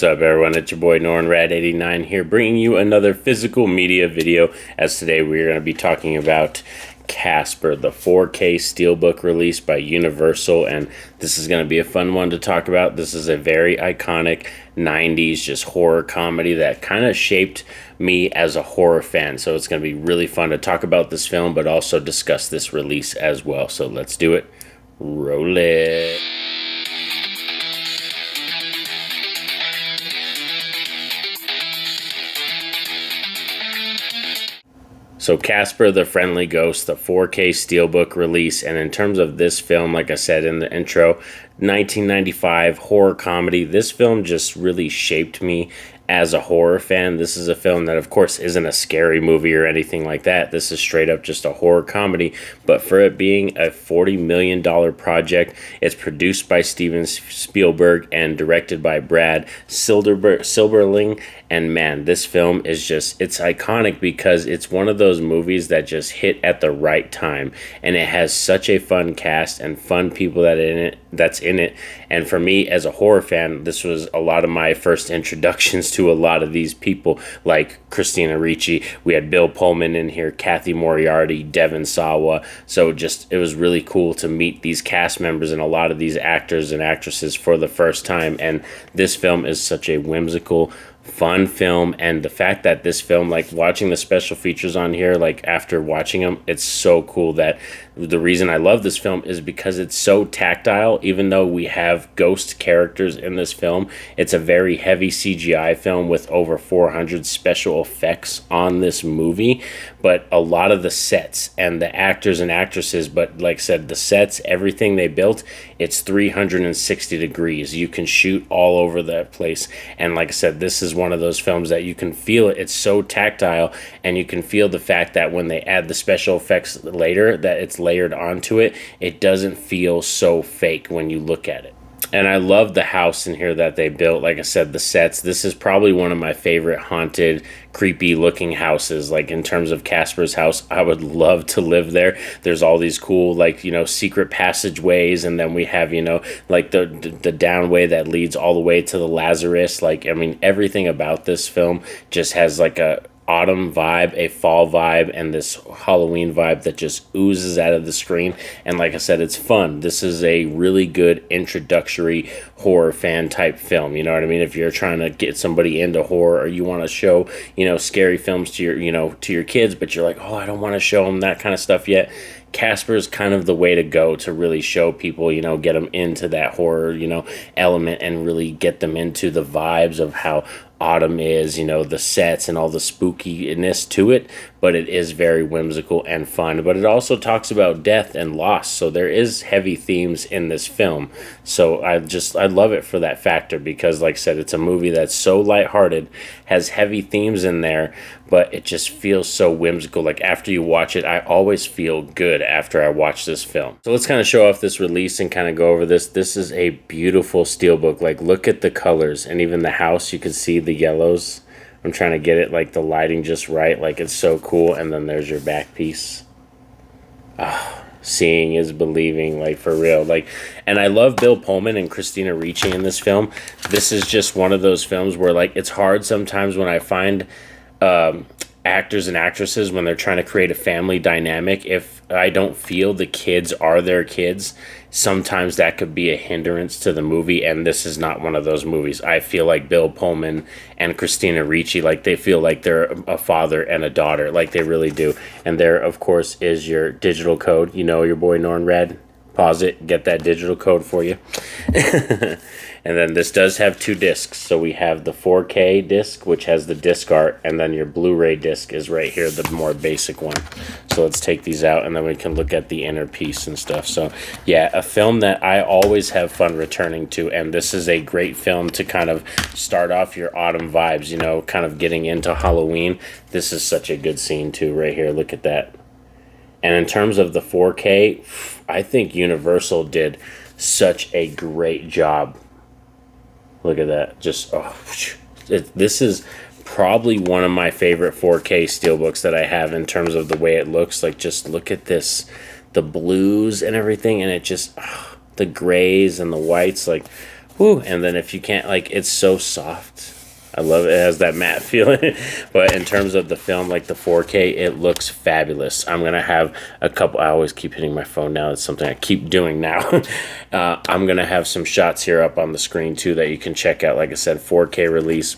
What's up, everyone? It's your boy NornRad89 here, bringing you another physical media video, as today we're going to be talking about Casper, the 4K steelbook release by Universal, and this is going to be a fun one to talk about. This is a very iconic 90s just horror comedy that kind of shaped me as a horror fan, so it's going to be really fun to talk about this film, but also discuss this release as well. So let's do it. Roll it. So Casper the Friendly Ghost, the 4K steelbook release, and in terms of this film, like I said in the intro, 1995 horror comedy. This film just really shaped me as a horror fan. This is a film that, of course, isn't a scary movie or anything like that. This is straight up just a horror comedy, but for it being a $40 million project, it's produced by Steven Spielberg and directed by Brad Silberling. And man, this film is just, it's iconic because it's one of those movies that just hit at the right time, and it has such a fun cast and fun people that's in it. And for me as a horror fan, this was a lot of my first introductions to a lot of these people, like Christina Ricci. We had Bill Pullman in here, Cathy Moriarty, Devon Sawa. So just, it was really cool to meet these cast members and a lot of these actors and actresses for the first time. And this film is such a whimsical, fun film, and the fact that this film, like watching the special features on here, like after watching them, it's so cool. That the reason I love this film is because it's so tactile. Even though we have ghost characters in this film, it's a very heavy CGI film with over 400 special effects on this movie, but a lot of the sets and the actors and actresses, but like I said, the sets, everything they built, it's 360 degrees. You can shoot all over that place, and like I said, this is one of those films that you can feel it. It's so tactile, and you can feel the fact that when they add the special effects later, that it's layered onto it, it doesn't feel so fake when you look at it. And I love the house in here that they built. Like I said, the sets, this is probably one of my favorite haunted, creepy looking houses. Like in terms of Casper's house, I would love to live there. There's all these cool, like, you know, secret passageways, and then we have, you know, like the downway that leads all the way to the Lazarus. Like, I mean, everything about this film just has like a autumn vibe, a fall vibe, and this Halloween vibe that just oozes out of the screen. And like I said, it's fun. This is a really good introductory horror fan type film, you know what I mean? If you're trying to get somebody into horror, or you want to show, you know, scary films to your, you know, to your kids, but you're like, oh, I don't want to show them that kind of stuff yet, Casper is kind of the way to go to really show people, you know, get them into that horror, you know, element, and really get them into the vibes of how autumn is, you know, the sets and all the spookiness to it. But it is very whimsical and fun. But it also talks about death and loss, so there is heavy themes in this film. So I love it for that factor, because like I said, it's a movie that's so lighthearted, has heavy themes in there, but it just feels so whimsical. Like after you watch it, I always feel good after I watch this film. So let's kind of show off this release and kind of go over this. This is a beautiful steelbook. Like, look at the colors, and even the house, you can see the yellows. I'm trying to get it, like, the lighting just right. Like, it's so cool. And then there's your back piece. Seeing is believing, like, for real. Like, and I love Bill Pullman and Christina Ricci in this film. This is just one of those films where, like, it's hard sometimes when I find actors and actresses, when they're trying to create a family dynamic, if I don't feel the kids are their kids, sometimes that could be a hindrance to the movie. And this is not one of those movies. I feel like Bill Pullman and Christina Ricci, like, they feel like they're a father and a daughter, like they really do. And there, of course, is your digital code. You know, your boy NornRad. Pause it, get that digital code for you. And then this does have two discs. So we have the 4K disc, which has the disc art, and then your Blu-ray disc is right here, the more basic one. So let's take these out, and then we can look at the inner piece and stuff. So yeah, a film that I always have fun returning to, and this is a great film to kind of start off your autumn vibes, you know, kind of getting into Halloween. This is such a good scene too, right here. Look at that. And in terms of the 4K, I think Universal did such a great job. Look at that. Just, this is probably one of my favorite 4K steelbooks that I have in terms of the way it looks. Like, just look at this, the blues and everything, and it just, the grays and the whites, like, whew. And then if you can't, like, it's so soft. I love it. It has that matte feeling. But in terms of the film, like the 4K, it looks fabulous. I'm going to have a couple. I always keep hitting my phone now. It's something I keep doing now. I'm going to have some shots here up on the screen too that you can check out. Like I said, 4K release,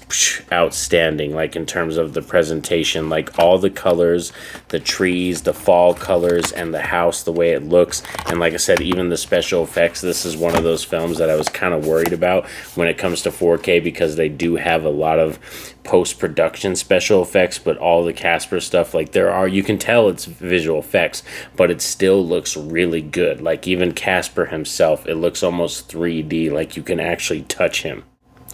outstanding. Like in terms of the presentation, like all the colors, the trees, the fall colors, and the house, the way it looks. And like I said, even the special effects. This is one of those films that I was kind of worried about when it comes to 4K, because they do have a lot of post-production special effects, but all the Casper stuff, like you can tell it's visual effects, but it still looks really good. Like even Casper himself, it looks almost 3D, like you can actually touch him.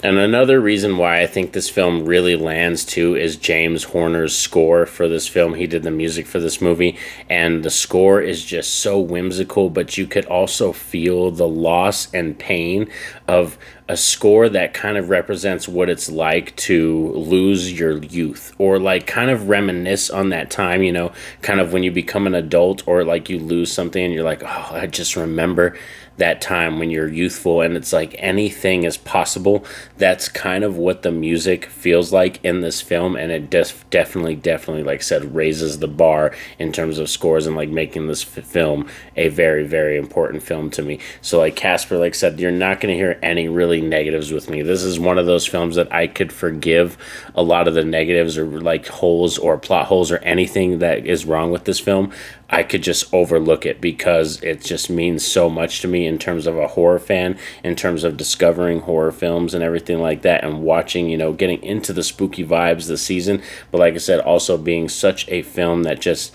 And another reason why I think this film really lands too is James Horner's score for this film. He did the music for this movie, and the score is just so whimsical, but you could also feel the loss and pain of a score that kind of represents what it's like to lose your youth, or like kind of reminisce on that time, you know, kind of when you become an adult, or like you lose something and you're like, oh, I just remember that time when you're youthful, and it's like anything is possible. That's kind of what the music feels like in this film, and it definitely, like I said, raises the bar in terms of scores and like making this film a very, very important film to me. So like Casper, like I said, you're not going to hear any really negatives with me. This is one of those films that I could forgive a lot of the negatives or like holes or plot holes or anything that is wrong with this film. I could just overlook it because it just means so much to me in terms of a horror fan, in terms of discovering horror films and everything like that, and watching, you know, getting into the spooky vibes this season. But like I said, also being such a film that just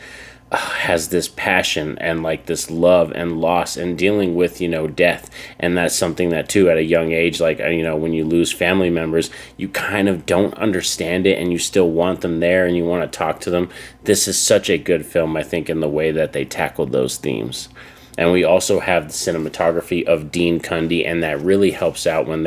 has this passion and like this love and loss and dealing with, you know, death. And that's something that too, at a young age, like, you know, when you lose family members, you kind of don't understand it and you still want them there and you want to talk to them. This is such a good film, I think, in the way that they tackled those themes. And we also have the cinematography of Dean Cundy, and that really helps out when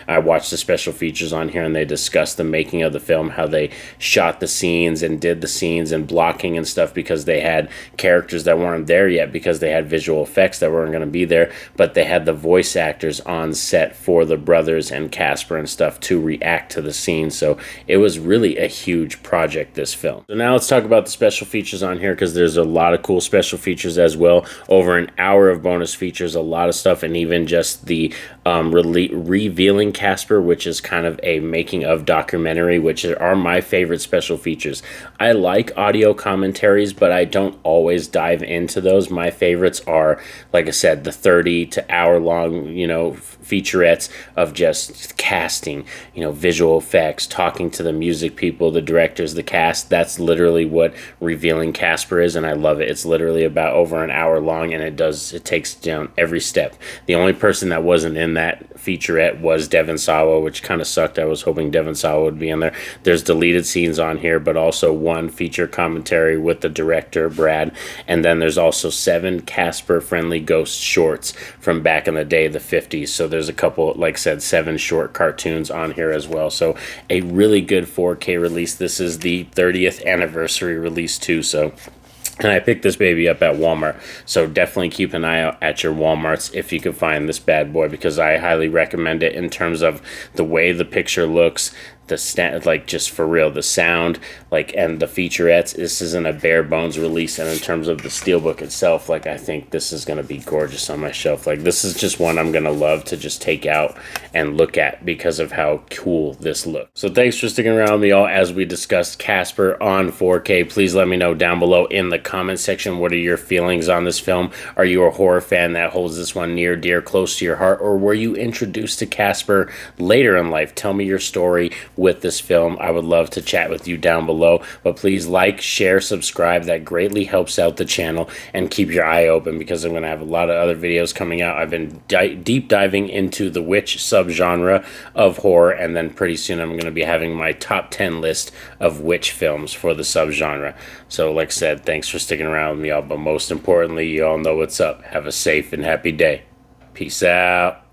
I watched the special features on here and they discussed the making of the film, how they shot the scenes and did the scenes and blocking and stuff, because they had characters that weren't there yet because they had visual effects that weren't going to be there, but they had the voice actors on set for the brothers and Casper and stuff to react to the scene. So it was really a huge project, this film. So now let's talk about the special features on here, because there's a lot of cool special features as well. Over an hour of bonus features, a lot of stuff, and even just the revealing Casper, which is kind of a making of documentary, which are my favorite special features. I like audio commentaries, but I don't always dive into those. My favorites are, like I said, the 30 to hour long, you know, featurettes of just casting, you know, visual effects, talking to the music people, the directors, the cast. That's literally what revealing Casper is, and I love it. It's literally about over an hour long, and it takes down every step. The only person that wasn't in that featurette was Devon Sawa, which kind of sucked. I was hoping Devon Sawa would be in there. There's deleted scenes on here, but also one feature commentary with the director, Brad, and then there's also 7 Casper Friendly Ghost shorts from back in the day, the 50s. So there's a couple, like I said, 7 short cartoons on here as well. So a really good 4K release. This is the 30th anniversary release too, so. And I picked this baby up at Walmart, so definitely keep an eye out at your Walmarts if you can find this bad boy, because I highly recommend it in terms of the way the picture looks, like just for real, the sound, like, and the featurettes. This isn't a bare bones release, and in terms of the steelbook itself, like, I think this is going to be gorgeous on my shelf. Like, this is just one I'm going to love to just take out and look at because of how cool this looks. So thanks for sticking around with me all as we discussed Casper on 4K. Please let me know down below in the comment section, what are your feelings on this film? Are you a horror fan that holds this one near, dear, close to your heart, or were you introduced to Casper later in life? Tell me your story with this film. I would love to chat with you down below, but please like, share, subscribe. That greatly helps out the channel, and keep your eye open because I'm going to have a lot of other videos coming out. I've been deep diving into the witch subgenre of horror, and then pretty soon I'm going to be having my top 10 list of witch films for the subgenre. So like I said, thanks for sticking around with me all, but most importantly, you all know what's up. Have a safe and happy day. Peace out.